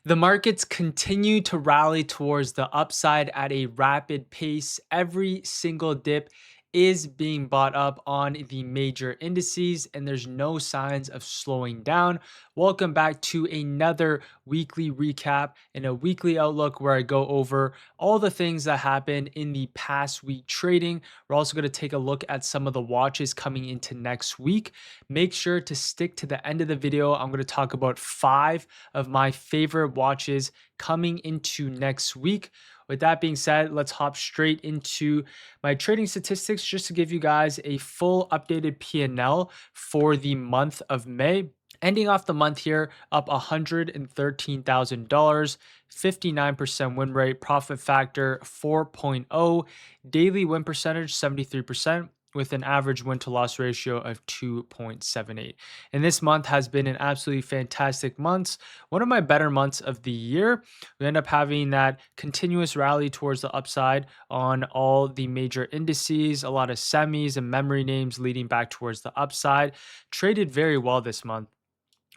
The markets continue to rally towards the upside at a rapid pace. Every single dip is being bought up on the major indices, and there's no signs of slowing down. Welcome back to another weekly recap and a weekly outlook where I go over all the things that happened in the past week trading. We're also going to take a look at some of the watches coming into next week. Make sure to stick to the end of the video. I'm going to talk about 5 of my favorite watches coming into next week. With that being said, let's hop straight into my trading statistics just to give you guys a full updated P&L for the month of May. Ending off the month here up $113,000, 59% win rate, profit factor 4.0, daily win percentage 73%, with an average win to loss ratio of 2.78. And this month has been an absolutely fantastic month, one of my better months of the year. We end up having that continuous rally towards the upside on all the major indices, a lot of semis and memory names leading back towards the upside. Traded very well this month.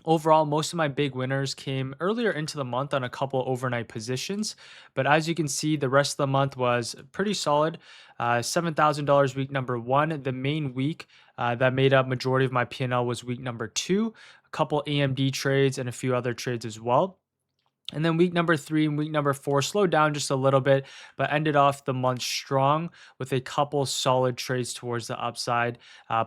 Overall, most of my big winners came earlier into the month on a couple overnight positions, but as you can see, the rest of the month was pretty solid. $7,000 week number one. The main week that made up majority of my P&L was week number two. A couple AMD trades and a few other trades as well. And then week number three and week number four slowed down just a little bit, but ended off the month strong with a couple solid trades towards the upside,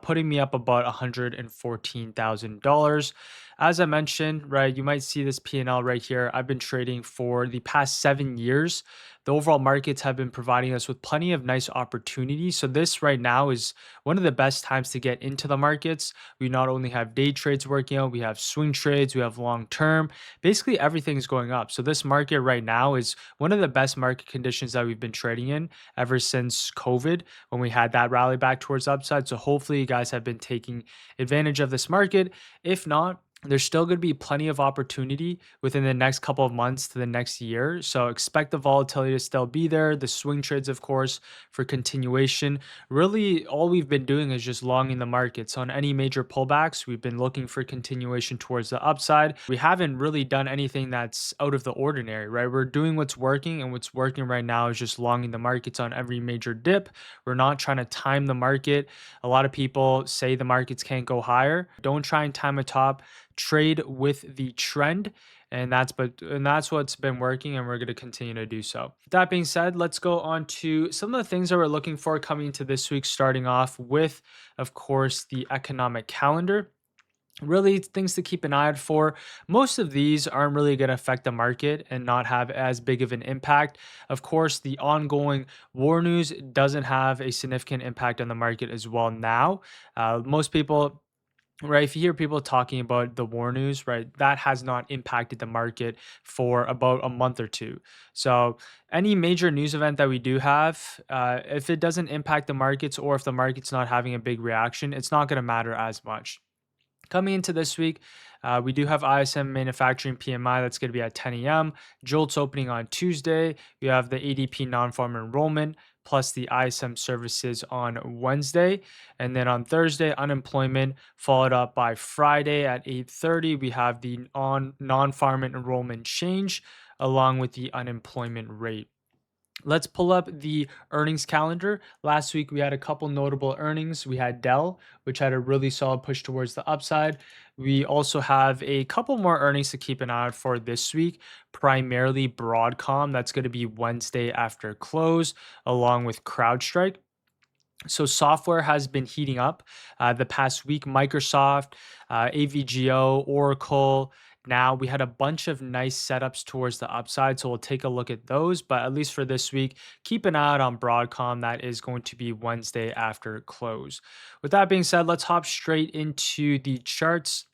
putting me up about $114,000. As I mentioned, right, you might see this P&L right here. I've been trading for the past 7 years. The overall markets have been providing us with plenty of nice opportunities. So this right now is one of the best times to get into the markets. We not only have day trades working out, we have swing trades, we have long term. Basically, everything's going up. So this market right now is one of the best market conditions that we've been trading in ever since COVID, when we had that rally back towards upside. So hopefully you guys have been taking advantage of this market. If not, there's still going to be plenty of opportunity within the next couple of months to the next year. So expect the volatility to still be there. The swing trades, of course, for continuation. Really, all we've been doing is just longing the markets. On any major pullbacks, we've been looking for continuation towards the upside. We haven't really done anything that's out of the ordinary, right? We're doing what's working, and what's working right now is just longing the markets on every major dip. We're not trying to time the market. A lot of people say the markets can't go higher. Don't try and time a top. Trade with the trend, and that's what's been working, and we're going to continue to do so. That being said, let's go on to some of the things that we're looking for coming into this week, starting off with, of course, the economic calendar. Really, things to keep an eye out for. Most of these aren't really going to affect the market and not have as big of an impact. Of course, the ongoing war news doesn't have a significant impact on the market as well now. Most people, right, if you hear people talking about the war news, right, that has not impacted the market for about a month or two. So any major news event that we do have, if it doesn't impact the markets, or if the market's not having a big reaction, it's not going to matter as much. Coming into this week, we do have ISM manufacturing PMI that's going to be at 10 a.m. JOLTS opening on Tuesday. We have the ADP non-farm enrollment plus the ISM services on Wednesday. And then on Thursday, unemployment, followed up by Friday at 8:30. We have the non-farm enrollment change along with the unemployment rate. Let's pull up the earnings calendar. Last week, we had a couple notable earnings. We had Dell, which had a really solid push towards the upside. We also have a couple more earnings to keep an eye out for this week, primarily Broadcom. That's going to be Wednesday after close, along with CrowdStrike. So software has been heating up the past week. Microsoft, AVGO, Oracle. Now we had a bunch of nice setups towards the upside, so we'll take a look at those. But at least for this week, keep an eye out on Broadcom. That is going to be Wednesday after close. With that being said, let's hop straight into the charts.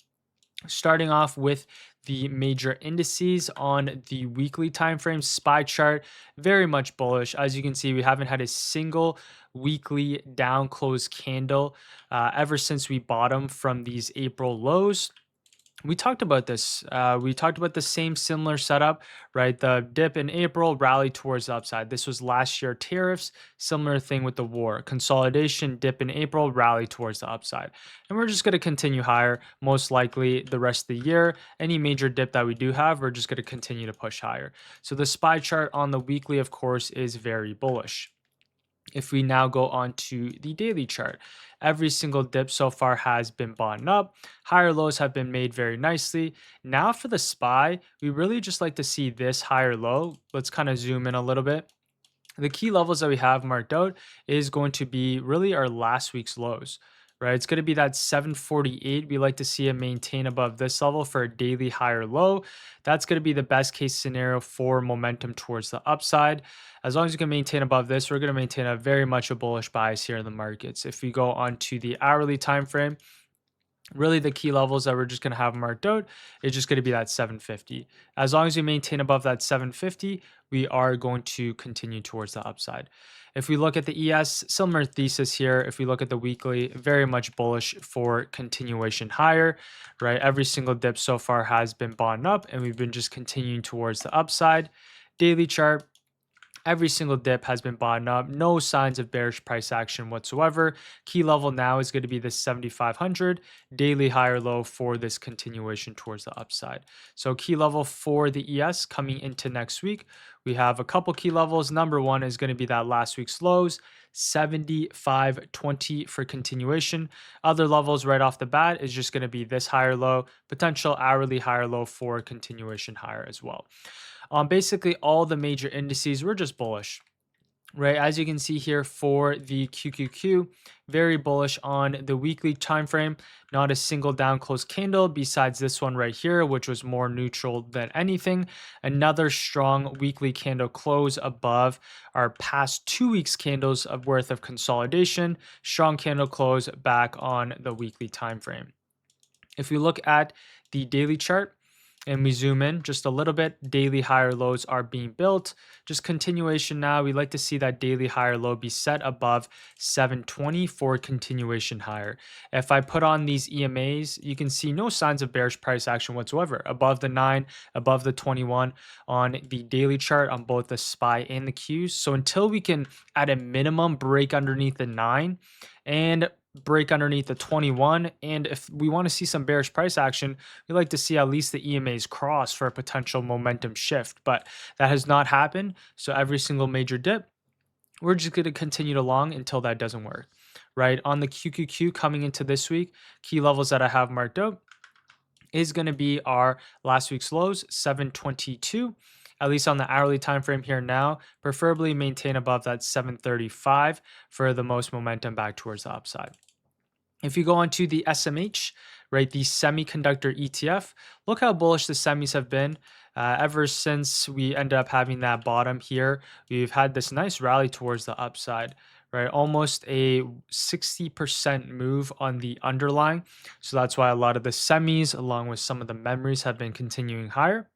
Starting off with the major indices on the weekly time frame. SPY chart, very much bullish. As you can see, we haven't had a single weekly down close candle ever since we bottomed from these April lows. We talked about this. We talked about the same similar setup, right? The dip in April, rally towards the upside. This was last year tariffs, similar thing with the war. Consolidation, dip in April, rally towards the upside. And we're just going to continue higher, most likely the rest of the year. Any major dip that we do have, we're just going to continue to push higher. So the SPY chart on the weekly, of course, is very bullish. If we now go on to the daily chart, every single dip so far has been bought up. Higher lows have been made very nicely. Now for the SPY, we really just like to see this higher low. Let's kind of zoom in a little bit. The key levels that we have marked out is going to be really our last week's lows, right? It's going to be that 748. We like to see it maintain above this level for a daily higher low. That's going to be the best case scenario for momentum towards the upside. As long as you can maintain above this, we're going to maintain a very much a bullish bias here in the markets. If we go on to the hourly time frame, really the key levels that we're just going to have marked out is just going to be that 750. As long as we maintain above that 750, we are going to continue towards the upside. If we look at the ES, similar thesis here. If we look at the weekly, very much bullish for continuation higher, right? Every single dip so far has been bought up and we've been just continuing towards the upside. Daily chart, every single dip has been bought up. No signs of bearish price action whatsoever. Key level now is going to be the 7,500 daily higher low for this continuation towards the upside. So key level for the ES coming into next week, we have a couple key levels. Number one is going to be that last week's lows, 75.20 for continuation. Other levels right off the bat is just going to be this higher low, potential hourly higher low for continuation higher as well. On basically all the major indices, we're just bullish, right? As you can see here for the QQQ, very bullish on the weekly time frame. Not a single down close candle besides this one right here, which was more neutral than anything. Another strong weekly candle close above our past 2 weeks candles of worth of consolidation. Strong candle close back on the weekly time frame. If we look at the daily chart, and we zoom in just a little bit, daily higher lows are being built. Just continuation now. We like to see that daily higher low be set above 720 for continuation higher. If I put on these EMAs, you can see no signs of bearish price action whatsoever. Above the 9, above the 21 on the daily chart on both the SPY and the Qs. So until we can, at a minimum, break underneath the 9 and break underneath the 21, and if we want to see some bearish price action, we like to see at least the EMAs cross for a potential momentum shift, but that has not happened. So every single major dip, we're just going to continue along until that doesn't work, right? On the QQQ coming into this week, key levels that I have marked out is going to be our last week's lows, 722, at least on the hourly time frame here now, preferably maintain above that 735 for the most momentum back towards the upside. If you go on to the SMH, right, the semiconductor ETF, look how bullish the semis have been. Ever since we ended up having that bottom here, we've had this nice rally towards the upside, right? Almost a 60% move on the underlying. So that's why a lot of the semis, along with some of the memories, have been continuing higher.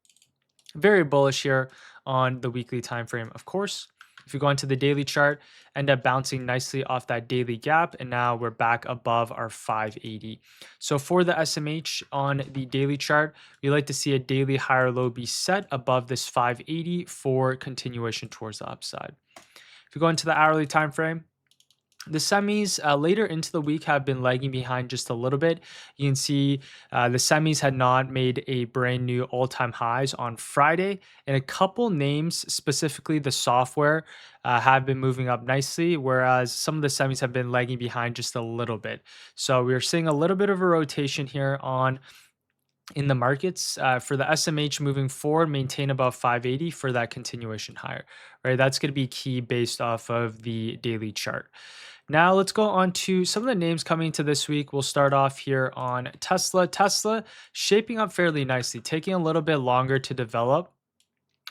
Very bullish here on the weekly time frame, of course. If you go into the daily chart, end up bouncing nicely off that daily gap, and now we're back above our 580. So for the SMH on the daily chart, we like to see a daily higher low be set above this 580 for continuation towards the upside. If you go into the hourly time frame, the semis later into the week have been lagging behind just a little bit. You can see the semis had not made a brand new all-time highs on Friday, and a couple names, specifically the software, have been moving up nicely, whereas some of the semis have been lagging behind just a little bit. So we're seeing a little bit of a rotation here on in the markets. For the SMH moving forward, maintain above 580 for that continuation higher, right? That's going to be key based off of the daily chart. Now let's go on to some of the names coming into this week. We'll start off here on Tesla. Tesla shaping up fairly nicely, taking a little bit longer to develop.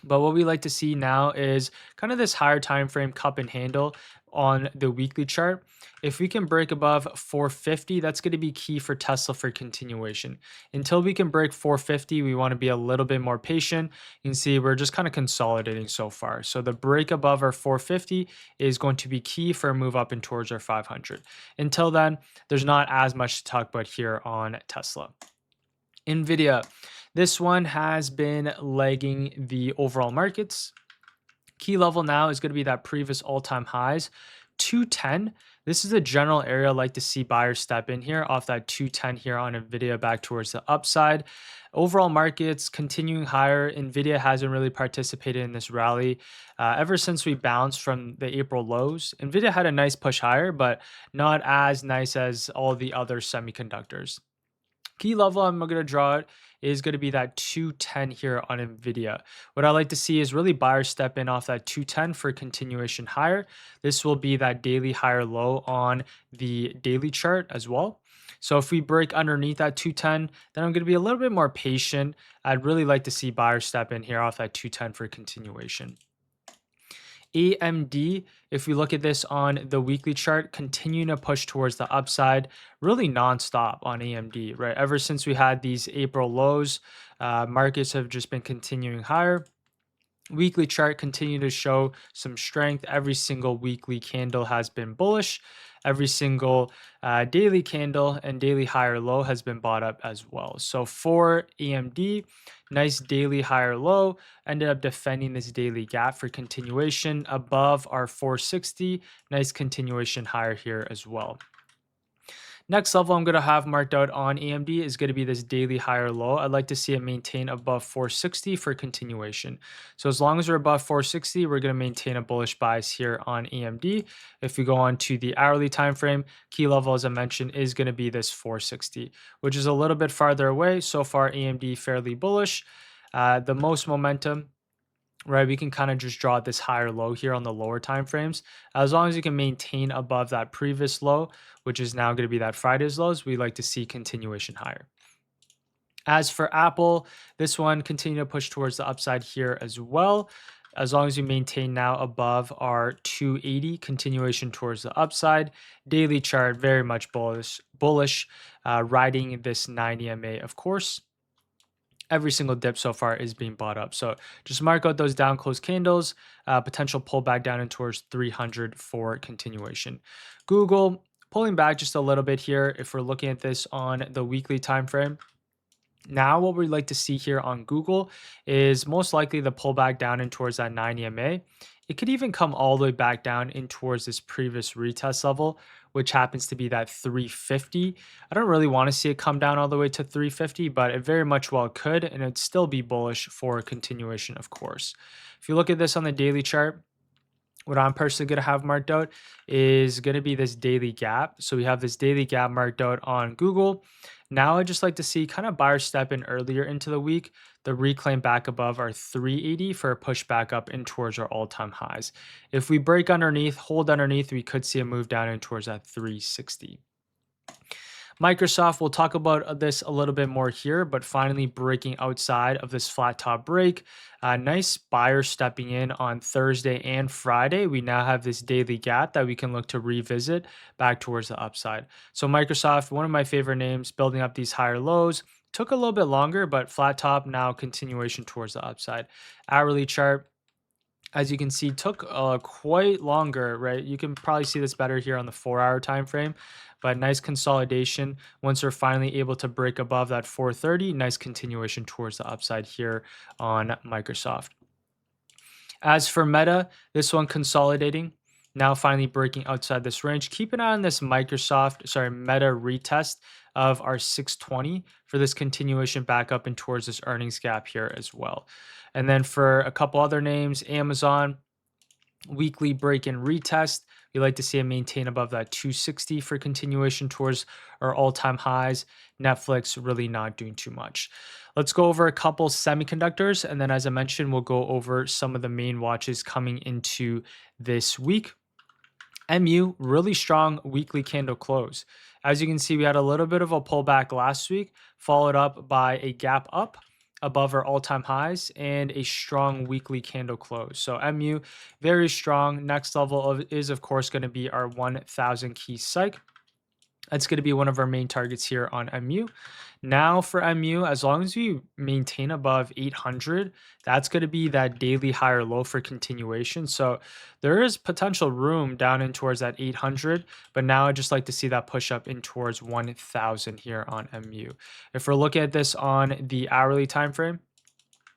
But what we like to see now is kind of this higher time frame cup and handle on the weekly chart. If we can break above 450, that's going to be key for Tesla for continuation. Until we can break 450, we want to be a little bit more patient. You can see we're just kind of consolidating so far. So the break above our 450 is going to be key for a move up and towards our 500. Until then, there's not as much to talk about here on Tesla. Nvidia, this one has been lagging the overall markets. Key level now is going to be that previous all-time highs, 210. This is a general area I like to see buyers step in here off that 210 here on Nvidia back towards the upside. Overall markets continuing higher. Nvidia hasn't really participated in this rally ever since we bounced from the April lows. Nvidia had a nice push higher, but not as nice as all the other semiconductors. Key level I'm going to draw it is going to be that 210 here on Nvidia. What I like to see is really buyers step in off that 210 for continuation higher. This will be that daily higher low on the daily chart as well. So if we break underneath that 210, then I'm going to be a little bit more patient. I'd really like to see buyers step in here off that 210 for continuation. AMD, if we look at this on the weekly chart, continuing to push towards the upside, really nonstop on AMD, right? Ever since we had these April lows, markets have just been continuing higher. Weekly chart continue to show some strength. Every single weekly candle has been bullish. Every single daily candle and daily higher low has been bought up as well. So for AMD, nice daily higher low, ended up defending this daily gap for continuation above our 460. Nice continuation higher here as well. Next level I'm going to have marked out on AMD is going to be this daily higher low. I'd like to see it maintain above 460 for continuation. So as long as we're above 460, we're going to maintain a bullish bias here on AMD. If we go on to the hourly time frame, key level, as I mentioned, is going to be this 460, which is a little bit farther away. So far, AMD fairly bullish. The most momentum, right, we can kind of just draw this higher low here on the lower time frames. As long as you can maintain above that previous low, which is now going to be that Friday's lows, we like to see continuation higher. As for Apple, this one continue to push towards the upside here as well. As long as you maintain now above our 280, continuation towards the upside. Daily chart very much bullish, riding this 90 MA, of course. Every single dip so far is being bought up. So just mark out those down close candles, potential pullback down in towards 300 for continuation. Google pulling back just a little bit here. If we're looking at this on the weekly time frame, now what we'd like to see here on Google is most likely the pullback down in towards that 90 MA. It could even come all the way back down in towards this previous retest level, which happens to be that 350. I don't really want to see it come down all the way to 350, but it very much well could, and it'd still be bullish for a continuation, of course. If you look at this on the daily chart, what I'm personally going to have marked out is going to be this daily gap. So we have this daily gap marked out on Google. Now I just like to see kind of buyers step in earlier into the week, the reclaim back above our 380 for a push back up in towards our all-time highs. If we break underneath, hold underneath, we could see a move down in towards that 360. Microsoft, we'll talk about this a little bit more here, but finally breaking outside of this flat top break. Nice buyer stepping in on Thursday and Friday. We now have this daily gap that we can look to revisit back towards the upside. So Microsoft, one of my favorite names, building up these higher lows. Took a little bit longer, but flat top, now continuation towards the upside. Hourly chart, as you can see, took quite longer, right? You can probably see this better here on the 4-hour time frame, but nice consolidation. Once we're finally able to break above that 430, nice continuation towards the upside here on Microsoft. As for Meta, this one consolidating, now finally breaking outside this range. Keep an eye on this Meta retest of our 620 for this continuation back up and towards this earnings gap here as well. And then for a couple other names, Amazon, weekly break and retest. We like to see it maintain above that 260 for continuation towards our all-time highs. Netflix really not doing too much. Let's go over a couple semiconductors, and then as I mentioned, we'll go over some of the main watches coming into this week. MU, really strong weekly candle close. As you can see, we had a little bit of a pullback last week, followed up by a gap up above our all-time highs and a strong weekly candle close. So MU, very strong. Next level is, of course, going to be our 1,000 key psych. That's going to be one of our main targets here on MU. Now for MU, as long as we maintain above 800, that's going to be that daily higher low for continuation. So there is potential room down in towards that 800, but now I'd just like to see that push up in towards 1000 here on MU. If we're looking at this on the hourly time frame,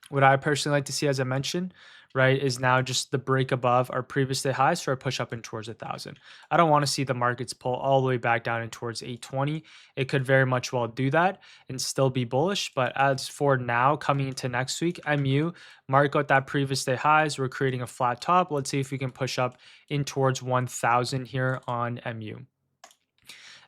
what I personally like to see, as I mentioned, right, is now just the break above our previous day highs for a push up in towards 1000. I don't want to see the markets pull all the way back down in towards 820. It could very much well do that and still be bullish. But as for now, coming into next week, MU, mark out that previous day highs. We're creating a flat top. Let's see if we can push up in towards 1000 here on MU.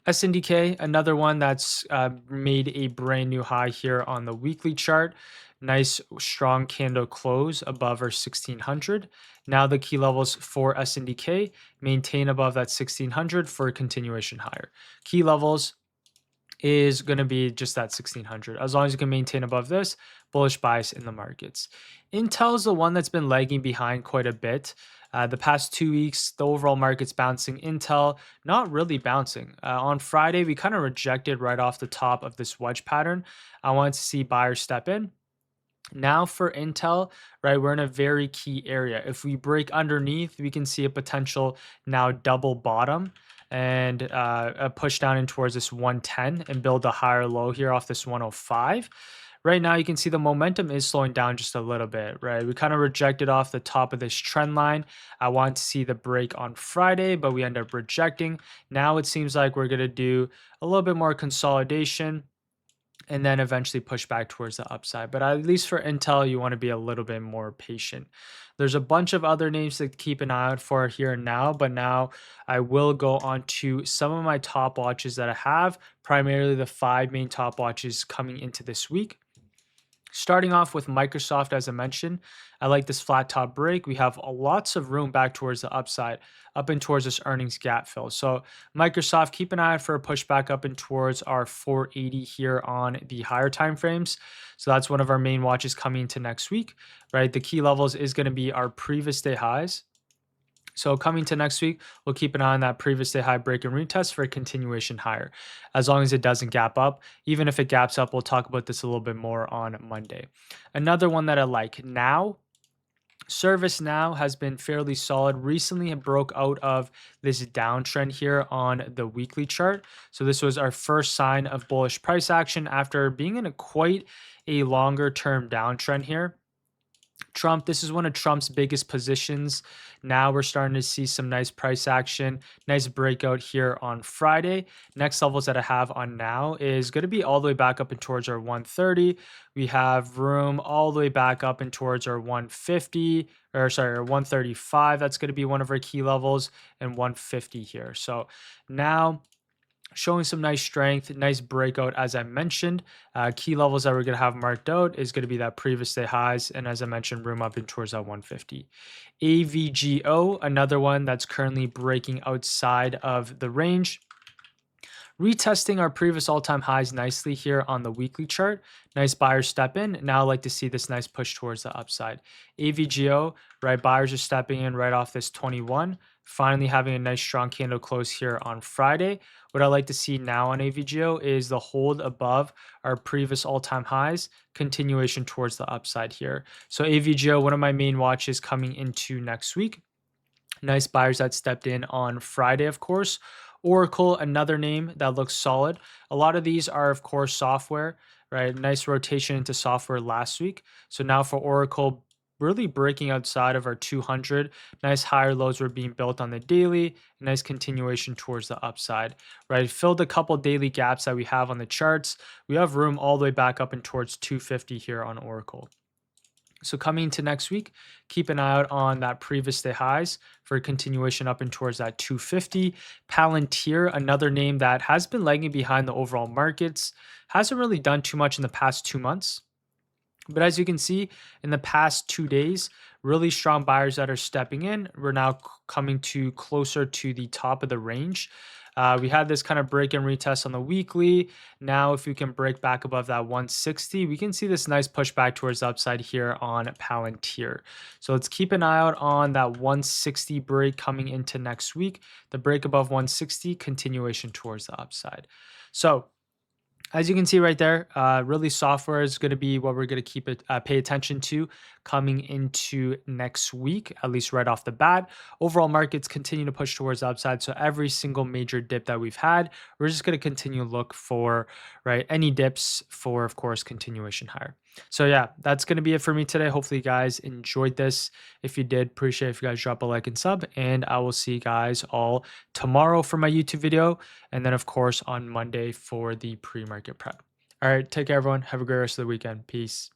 SNDK, another one that's made a brand new high here on the weekly chart. Nice strong candle close above our 1600. Now the key levels for SNDK maintain above that 1600 for a continuation higher. Key levels is going to be just that 1600. As long as you can maintain above this, bullish bias in the markets. Intel is the one that's been lagging behind quite a bit. The past 2 weeks, the overall market's bouncing. Intel, not really bouncing. On Friday, we kind of rejected right off the top of this wedge pattern. I wanted to see buyers step in. Now for Intel, right, we're in a very key area. If we break underneath, we can see a potential now double bottom and a push down in towards this 110 and build a higher low here off this 105. Right now, you can see the momentum is slowing down just a little bit, right? We kind of rejected off the top of this trend line. I wanted to see the break on Friday, but we end up rejecting. Now it seems like we're going to do a little bit more consolidation and then eventually push back towards the upside. But at least for Intel, you want to be a little bit more patient. There's a bunch of other names to keep an eye out for here and now, but now I will go on to some of my top watches that I have, primarily the 5 main top watches coming into this week. Starting off with Microsoft, as I mentioned, I like this flat top break. We have lots of room back towards the upside, up in towards this earnings gap fill. So Microsoft, keep an eye out for a pushback up in towards our 480 here on the higher time frames. So that's one of our main watches coming into next week, right? The key levels is going to be our previous day highs. So coming to next week, we'll keep an eye on that previous day high break and retest for a continuation higher, as long as it doesn't gap up. Even if it gaps up, we'll talk about this a little bit more on Monday. Another one that I like now, ServiceNow has been fairly solid. Recently, it broke out of this downtrend here on the weekly chart. So this was our first sign of bullish price action after being in quite a longer term downtrend here. Trump, this is one of Trump's biggest positions. Now we're starting to see some nice price action, nice breakout here on Friday. Next levels that I have on now is going to be all the way back up and towards our 130. We have room all the way back up and towards our 150, or sorry, our 135. That's going to be one of our key levels, and 150 here. So now showing some nice strength, nice breakout, as I mentioned. Key levels that we're going to have marked out is going to be that previous day highs, and as I mentioned, room up in towards that 150. AVGO, another one that's currently breaking outside of the range. Retesting our previous all-time highs nicely here on the weekly chart. Nice buyers step in. Now I like to see this nice push towards the upside. AVGO, right, buyers are stepping in right off this 21. Finally having a nice strong candle close here on Friday. What I like to see now on AVGO is the hold above our previous all-time highs, continuation towards the upside here. So AVGO, one of my main watches coming into next week. Nice buyers that stepped in on Friday, of course. Oracle, another name that looks solid. A lot of these are, of course, software, right? Nice rotation into software last week. So now for Oracle, really breaking outside of our 200. Nice higher lows were being built on the daily. Nice continuation towards the upside, right? Filled a couple daily gaps that we have on the charts. We have room all the way back up and towards 250 here on Oracle. So coming into next week, keep an eye out on that previous day highs for a continuation up and towards that 250. Palantir, another name that has been lagging behind the overall markets, hasn't really done too much in the past 2 months. But as you can see, in the past 2 days, really strong buyers that are stepping in. We're now coming to closer to the top of the range. We had this kind of break and retest on the weekly. Now, if we can break back above that 160, we can see this nice pushback towards the upside here on Palantir. So let's keep an eye out on that 160 break coming into next week. The break above 160, continuation towards the upside. So as you can see right there, really software is going to be what we're going to pay attention to coming into next week, at least right off the bat. Overall markets continue to push towards the upside. So every single major dip that we've had, we're just going to continue to look for, right, any dips for, of course, continuation higher. So yeah, that's going to be it for me today. Hopefully you guys enjoyed this. If you did, appreciate if you guys drop a like and sub, and I will see you guys all tomorrow for my YouTube video. And then of course on Monday for the pre-market prep. All right, take care everyone. Have a great rest of the weekend. Peace.